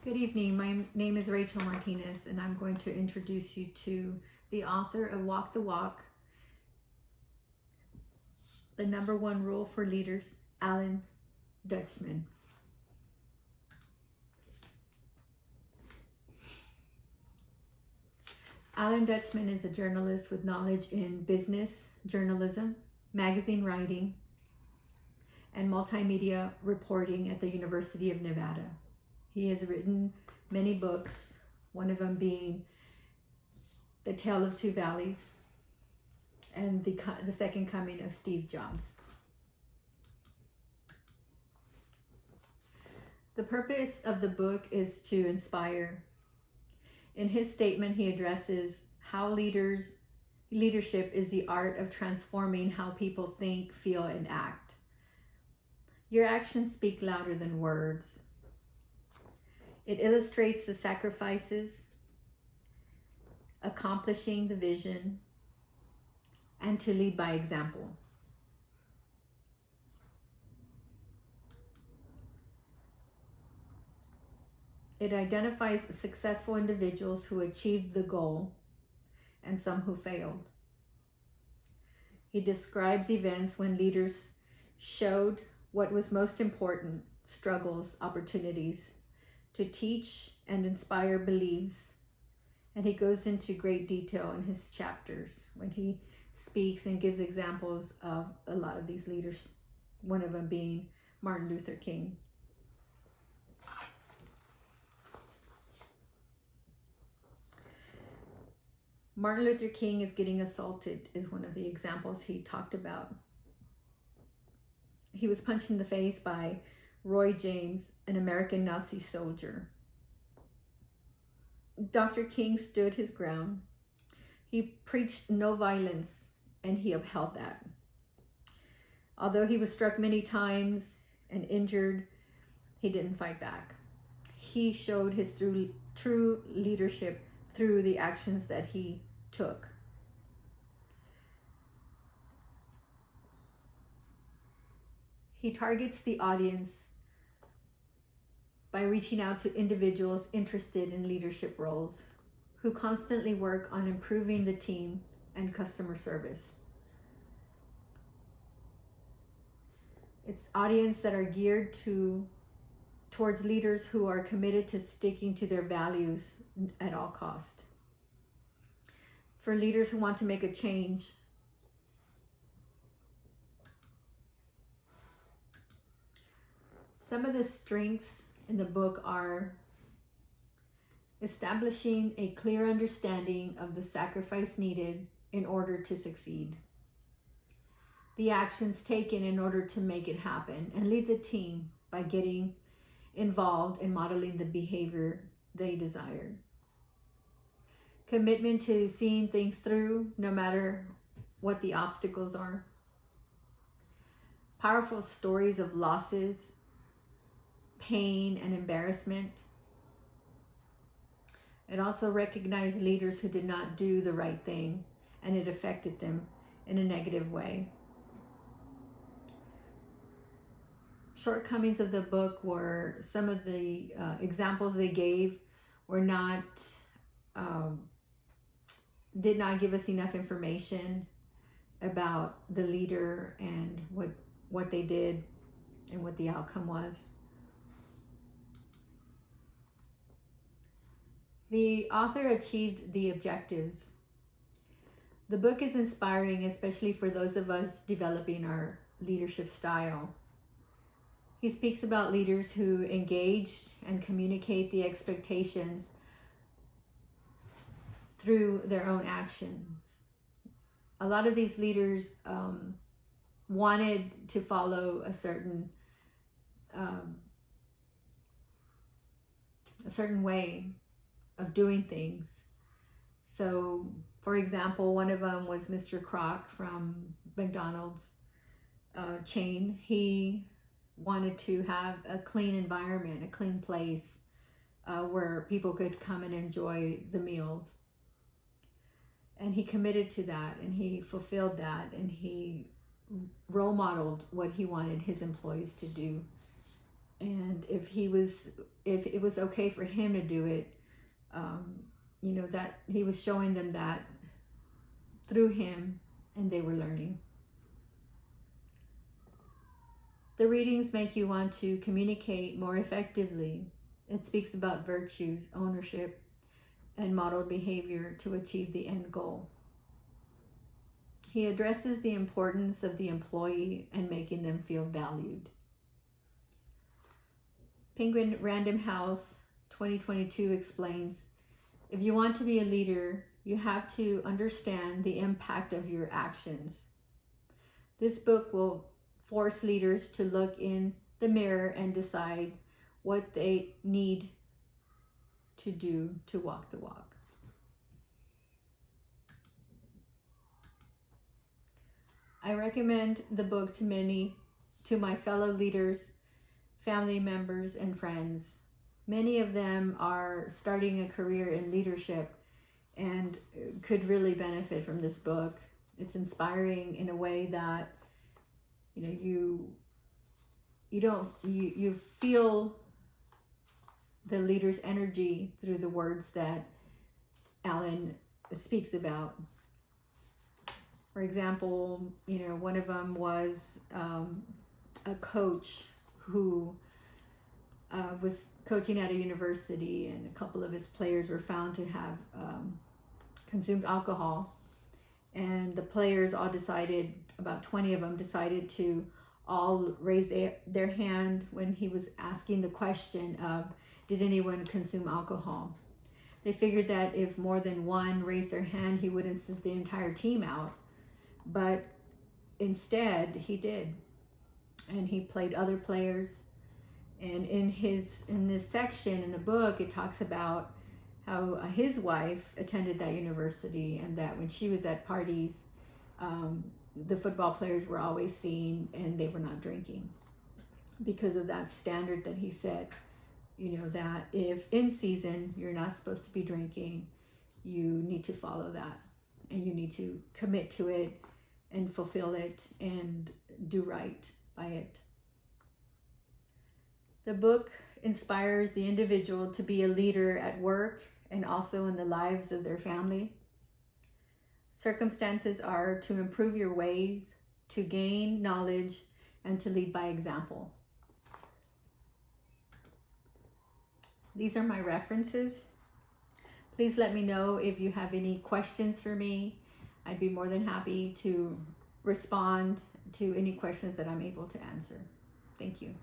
Good evening. My name is Rachel Martinez, and I'm going to introduce you to the author of Walk the Walk, the number one rule for leaders, Alan Deutschman. Alan Deutschman is a journalist with knowledge in business, journalism, magazine writing, and multimedia reporting at the University of Nevada. He has written many books, one of them being The Tale of Two Valleys and the Second Coming of Steve Jobs. The purpose of the book is to inspire. In his statement, he addresses how leadership is the art of transforming how people think, feel, and act. Your actions speak louder than words. It illustrates the sacrifices, accomplishing the vision, and to lead by example. It identifies successful individuals who achieved the goal and some who failed. He describes events when leaders showed what was most important, struggles, opportunities, to teach and inspire beliefs. And he goes into great detail in his chapters when he speaks and gives examples of a lot of these leaders, one of them being Martin Luther King. Martin Luther King is getting assaulted is one of the examples he talked about. He was punched in the face by Roy James, an American Nazi soldier. Dr. King stood his ground. He preached no violence, and he upheld that. Although he was struck many times and injured, he didn't fight back. He showed his true leadership through the actions that he took. He targets the audience by reaching out to individuals interested in leadership roles who constantly work on improving the team and customer service. It's audience that are geared towards leaders who are committed to sticking to their values at all cost. For leaders who want to make a change. Some of the strengths in the book are establishing a clear understanding of the sacrifice needed in order to succeed, the actions taken in order to make it happen, and lead the team by getting involved in modeling the behavior they desired. Commitment to seeing things through no matter what the obstacles are. Powerful stories of losses, pain, and embarrassment. It also recognized leaders who did not do the right thing and it affected them in a negative way. Shortcomings of the book were some of the examples they gave were not did not give us enough information about the leader and what they did and what the outcome was. The author achieved the objectives. The book is inspiring, especially for those of us developing our leadership style. He speaks about leaders who engaged and communicate the expectations through their own actions. A lot of these leaders wanted to follow a certain way of doing things. So, for example, one of them was Mr. Kroc from McDonald's chain. He wanted to have a clean environment, a clean place where people could come and enjoy the meals. And he committed to that, and he fulfilled that, and he role modeled what he wanted his employees to do And if it was okay for him to do it, that he was showing them that through him, and they were learning. The readings make you want to communicate more effectively. It speaks about virtues, ownership, and modeled behavior to achieve the end goal. He addresses the importance of the employee and making them feel valued. Penguin Random House 2022 explains, if you want to be a leader, you have to understand the impact of your actions. This book will force leaders to look in the mirror and decide what they need to do to walk the walk. I recommend the book to my fellow leaders, family members, and friends. Many of them are starting a career in leadership and could really benefit from this book. It's inspiring in a way that you feel the leader's energy through the words that Alan speaks about. For example, one of them was a coach who was coaching at a university, and a couple of his players were found to have consumed alcohol. And the players all decided, about 20 of them decided to all raise their hand when he was asking the question of, did anyone consume alcohol? They figured that if more than one raised their hand, he wouldn't send the entire team out. But instead, he did. And he played other players. And in this section in the book, it talks about how his wife attended that university, and that when she was at parties, the football players were always seen and they were not drinking because of that standard that he set, that if in season you're not supposed to be drinking, you need to follow that, and you need to commit to it and fulfill it and do right by it. The book inspires the individual to be a leader at work and also in the lives of their family. Circumstances are to improve your ways, to gain knowledge, and to lead by example. These are my references. Please let me know if you have any questions for me. I'd be more than happy to respond to any questions that I'm able to answer. Thank you.